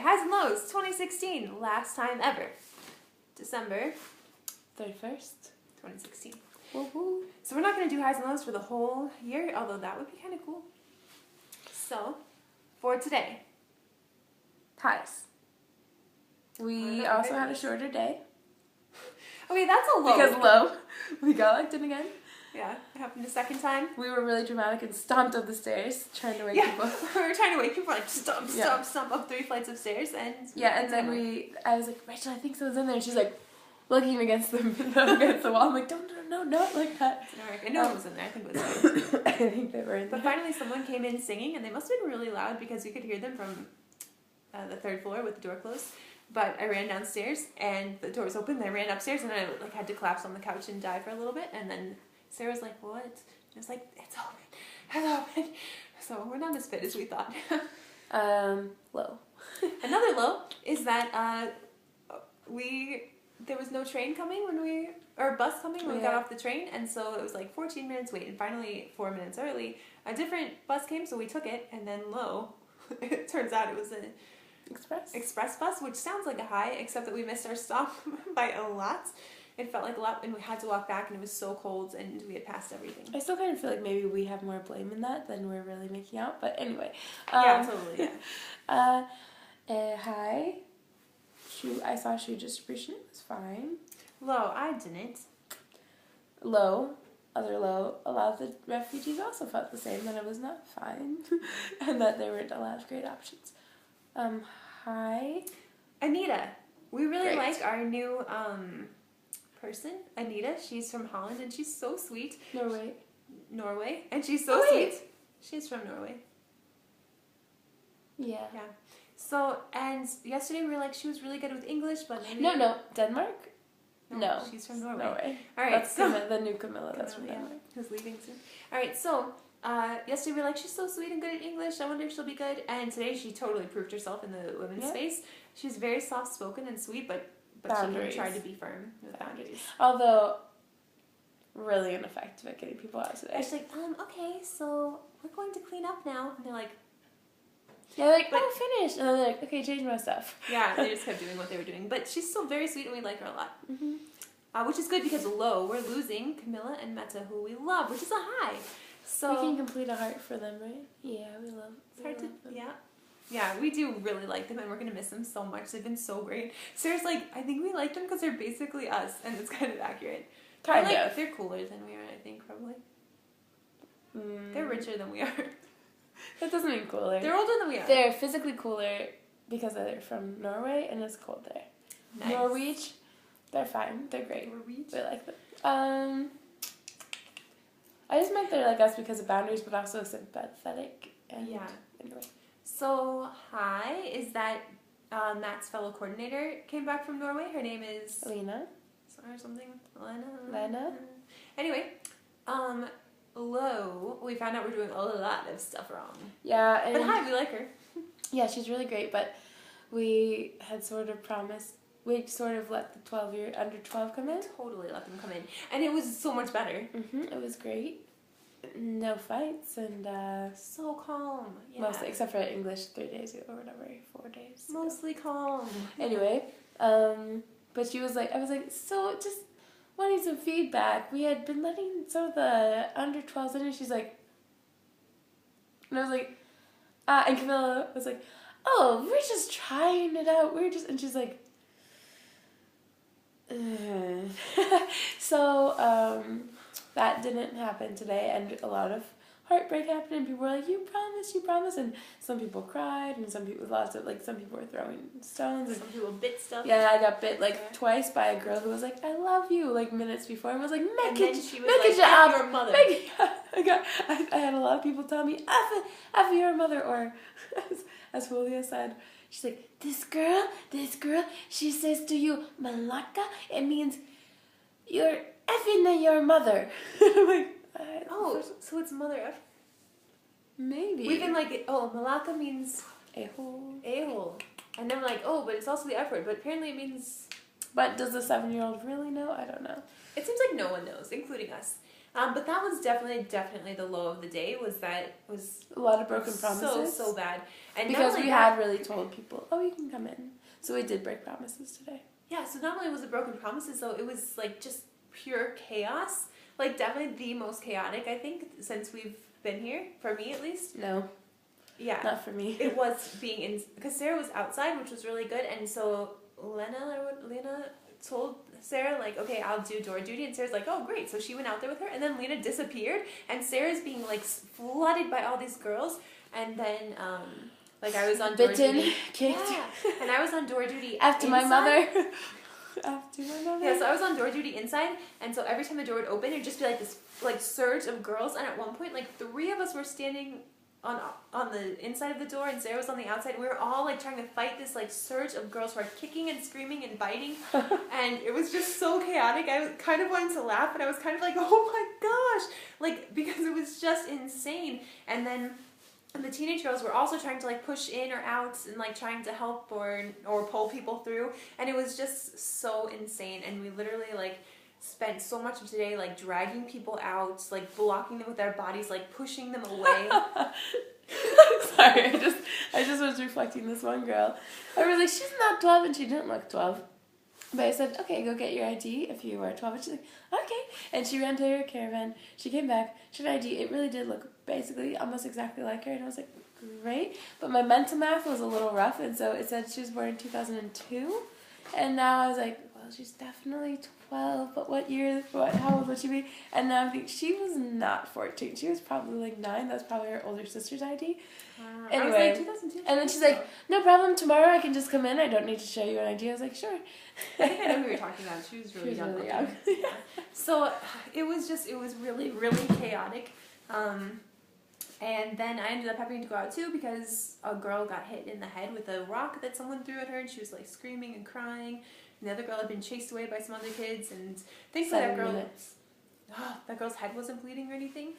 highs and lows, 2016, last time ever. December 31st. 2016. Woohoo. So we're not going to do highs and lows for the whole year, although that would be kind of cool. So, for today. Highs. We also had a shorter day. Okay, that's a low. Because low. We got locked in again. Yeah, it happened a second time. We were really dramatic and stomped up the stairs trying to wake people. we were trying to wake people, like stomp up 3 flights of stairs, and and then I was like, Rachel, I think someone's in there, and she's like looking against the wall. I'm like, no, not like that. I know one was in there. I think it was fine. I think they were in there. But finally, someone came in singing, and they must have been really loud because we could hear them from the 3rd floor with the door closed. But I ran downstairs, and the door was open. And I ran upstairs, and I had to collapse on the couch and die for a little bit, and then Sarah was like, what? And I was like, it's open. So we're not as fit as we thought. Low. Another low is that there was no train coming or bus coming when we got off the train, and so it was like 14 minutes wait, and finally 4 minutes early, a different bus came, so we took it, and then it turns out it was an express bus, which sounds like a high, except that we missed our stop by a lot. It felt like a lot, and we had to walk back, and it was so cold, and we had passed everything. I still kind of feel like maybe we have more blame in that than we're really making out, but anyway. Yeah, totally, yeah. High. I saw shoe distribution. It was fine. Low, I didn't. Low. Other low. A lot of the refugees also felt the same, that it was not fine, and that there weren't a lot of great options. High. Anita. We really like our new, person, Anita. She's from Holland, and she's so sweet. Norway, and she's so sweet. She's from Norway. Yeah. So, and yesterday we were like, she was really good with English, but maybe... No, Denmark? No. She's from Norway. All right, that's the new Camilla. That's from Denmark. Who's leaving soon. All right, so, yesterday we were like, she's so sweet and good at English. I wonder if she'll be good. And today she totally proved herself in the women's space. She's very soft-spoken and sweet, but she tried to be firm with boundaries. Although, really ineffective at getting people out today. She's like, okay, so we're going to clean up now. And they're like, finished. And then they're like, okay, change my stuff. Yeah, they just kept doing what they were doing. But she's still very sweet, and we like her a lot. Mm-hmm. Which is good because low, we're losing Camilla and Meta, who we love, which is a high. So we can complete a heart for them, right? Yeah, we love them. Yeah, we do really like them, and we're going to miss them so much. They've been so great. Sarah's like, I think we like them because they're basically us, and it's kind of accurate. Kind of. They're cooler than we are, I think, probably. They're richer than we are. That doesn't mean cooler. They're older than we are. They're physically cooler because they're from Norway, and it's cold there. Nice. Norwich, they're fine. They're great. Norwich. We like them. I just meant they're like us because of boundaries, but also sympathetic. And anyway. So, high is that Matt's fellow coordinator came back from Norway. Her name is... Lena. Or something. Lena. Anyway, low, we found out we're doing a lot of stuff wrong. Yeah. But high, we like her. Yeah, she's really great, but we had sort of promised... We sort of let the under 12 come in. Totally let them come in. And it was so much better. It was great. No fights and... so calm. Yeah. Mostly, except for English 3 days ago or whatever, 4 days ago. Mostly calm. Anyway, but she was like, I was like, so just wanting some feedback. We had been letting some of the under 12s in, and she's like... And I was like... and Camilla was like, oh, we're just trying it out. And she's like... So, that didn't happen today, and a lot of heartbreak happened, and people were like, you promise, and some people cried, and some people some people were throwing stones, and some people bit stuff. Yeah, I got bit twice by a girl who was like, I love you, minutes before, and was like, make it your mother. I had a lot of people tell me, F your mother, or as Julia said, she's like, this girl, she says to you, Malaka, it means you're effing your mother. I'm like, so it's mother F? Maybe. We've been like, Malaka means a-hole. And then we're like, but it's also the F word, but apparently it means... But does the 7-year-old really know? I don't know. It seems like no one knows, including us. But that was definitely the low of the day. Was that was A lot of broken promises. So bad. And because we had really told people, oh, you can come in. So we did break promises today. Yeah, so not only was it broken promises, though, it was, like, just pure chaos. Like, definitely the most chaotic, I think, since we've been here, for me at least. No. Yeah. Not for me. It was being in, because Sarah was outside, which was really good, and so Lena told Sarah, like, okay, I'll do door duty, and Sarah's like, oh, great, so she went out there with her, and then Lena disappeared, and Sarah's being, like, flooded by all these girls, and then, like, I was on door duty. Kicked. Yeah, and I was on door duty After inside. my mother. After my mother. Yeah, so I was on door duty inside, and so every time the door would open, it'd just be, like, this, like, surge of girls, and at one point, like, 3 of us were standing on the inside of the door, and Sarah was on the outside. We were all, like, trying to fight this, like, surge of girls who are kicking and screaming and biting, and it was just so chaotic. I was kind of wanting to laugh, and I was kind of like, oh my gosh, like, because it was just insane. And then the teenage girls were also trying to, like, push in or out and, like, trying to help or pull people through, and it was just so insane. And we literally, like, spent so much of today, like, dragging people out, like, blocking them with our bodies, like, pushing them away. Sorry, I just was reflecting this one girl. I was like, she's not 12, and she didn't look 12. But I said, okay, go get your ID if you are 12. And she's like, okay. And she ran to her caravan. She came back. She had ID. It really did look basically almost exactly like her. And I was like, great. But my mental math was a little rough. And so it said she was born in 2002. And now I was like, well, she's definitely 12. But how old would she be? And now I think she was not 14. She was probably like 9. That's probably her older sister's ID. Anyway, I was like, 2002. And then she's like, no problem, tomorrow I can just come in. I don't need to show you an ID. I was like, sure. I think I know who you're talking about. She was really young. Yeah. So it was really, really chaotic. And then I ended up having to go out too because a girl got hit in the head with a rock that someone threw at her, and she was, like, screaming and crying. And the other girl had been chased away by some other kids, and thankfully that girl's head wasn't bleeding or anything.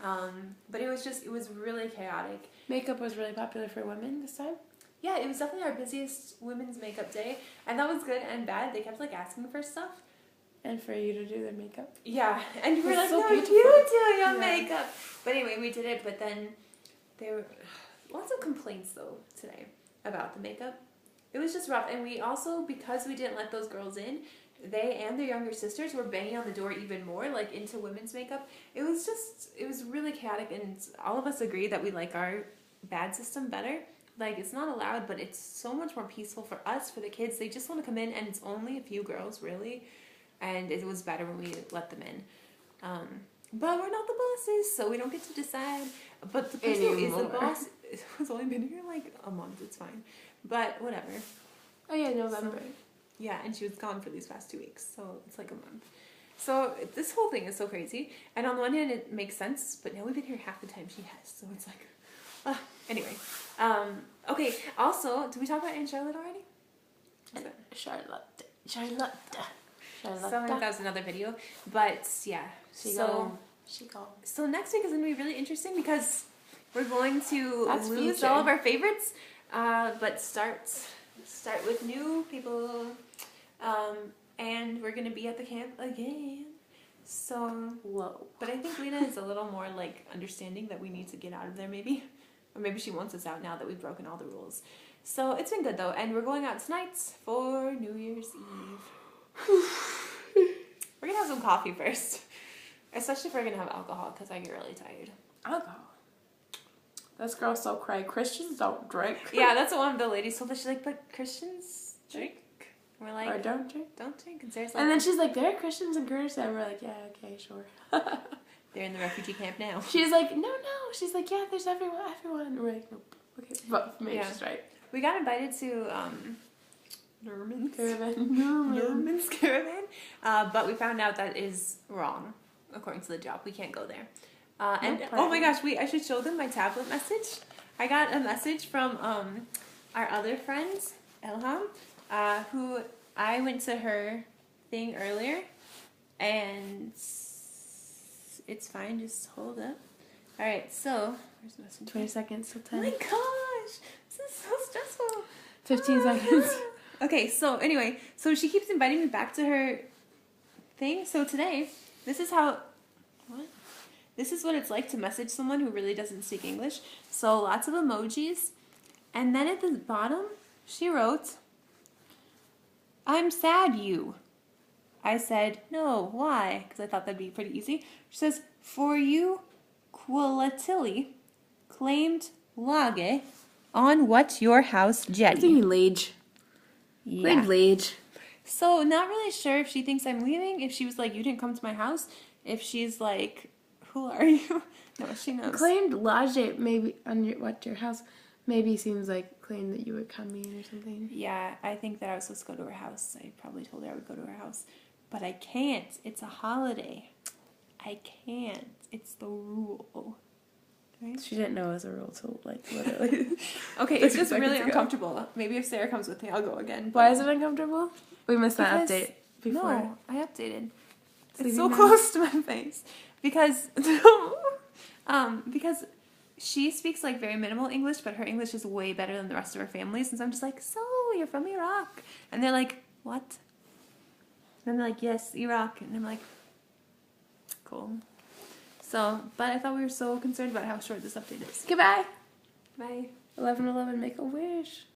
But it was really chaotic. Makeup was really popular for women this time. Yeah, it was definitely our busiest women's makeup day, and that was good and bad. They kept, like, asking for stuff. And for you to do their makeup. Yeah, and we were like, so no, beautiful. you doing your makeup. But anyway, we did it, but then there were lots of complaints, though, today about the makeup. It was just rough, and we also, because we didn't let those girls in, they and their younger sisters were banging on the door even more, like, into women's makeup. It was really chaotic, and all of us agree that we like our bad system better. Like, it's not allowed, but it's so much more peaceful for us, for the kids. They just want to come in, and it's only a few girls, really. And it was better when we let them in. But we're not the bosses, so we don't get to decide. But the person who is the boss has only been here, like, a month. It's fine. But whatever. Oh, yeah, November. So, yeah, and she was gone for these past 2 weeks, so it's like a month. So this whole thing is so crazy. And on the one hand, it makes sense, but now we've been here half the time she has, so it's like... anyway. Okay, also, did we talk about Aunt Charlotte already? Charlotte. So that was another video, but yeah. So next week is going to be really interesting because we're going to lose all of our favorites, but start with new people, and we're going to be at the camp again. So whoa. But I think Lena is a little more, like, understanding that we need to get out of there, maybe, or maybe she wants us out now that we've broken all the rules. So it's been good though, and we're going out tonight for New Year's Eve. We're gonna have some coffee first, especially if we're gonna have alcohol, because I get really tired. Alcohol? Those girls so cray. Christians don't drink. Yeah, that's what one of the ladies told us. She's like, but Christians drink? And we're like, or don't drink? Don't drink. And Sarah's like, and then she's like, there are Christians in Kurdistan. And we're like, yeah, okay, sure. They're in the refugee camp now. She's like, no. She's like, yeah, there's everyone. And we're like, nope. Okay, but maybe she's right. We got invited to Norman's Caravan, but we found out that is wrong, according to the job. We can't go there. And oh my gosh, I should show them my tablet message. I got a message from our other friend, Elham, who I went to her thing earlier, and it's fine, just hold up. Alright, so, where's the message? 20 seconds till 10. Oh my gosh, this is so stressful. 15 seconds. Okay, so anyway, so she keeps inviting me back to her thing. So today, this is how... What? this is what it's like to message someone who really doesn't speak English. So lots of emojis. And then at the bottom, she wrote, I'm sad you. I said, no, why? Because I thought that'd be pretty easy. She says, for you, quality claimed lage on what your house I jetty. think Lage. Yeah. Claimed Lage. So not really sure if she thinks I'm leaving, if she was like, you didn't come to my house, if she's like, who are you? No, she knows. Claimed Lage maybe on your house maybe seems like claimed that you were coming or something. Yeah, I think that I was supposed to go to her house. I probably told her I would go to her house. But I can't. It's a holiday. I can't. It's the rule. Right? She didn't know it was a rule, so like literally. Okay, it's just 30 really seconds ago. uncomfortable. Maybe if Sarah comes with me, I'll go again. Why is it uncomfortable? We missed that Because- update before. No, I updated. It's Sleeping so now? close to my face. Because because she speaks like very minimal English, but her English is way better than the rest of her families. And so I'm just like, so you're from Iraq? And they're like, what? And they're like, yes, Iraq. And I'm like, cool. So, but I thought we were so concerned about how short this update is. Goodbye. Bye. 11:11. Make a wish.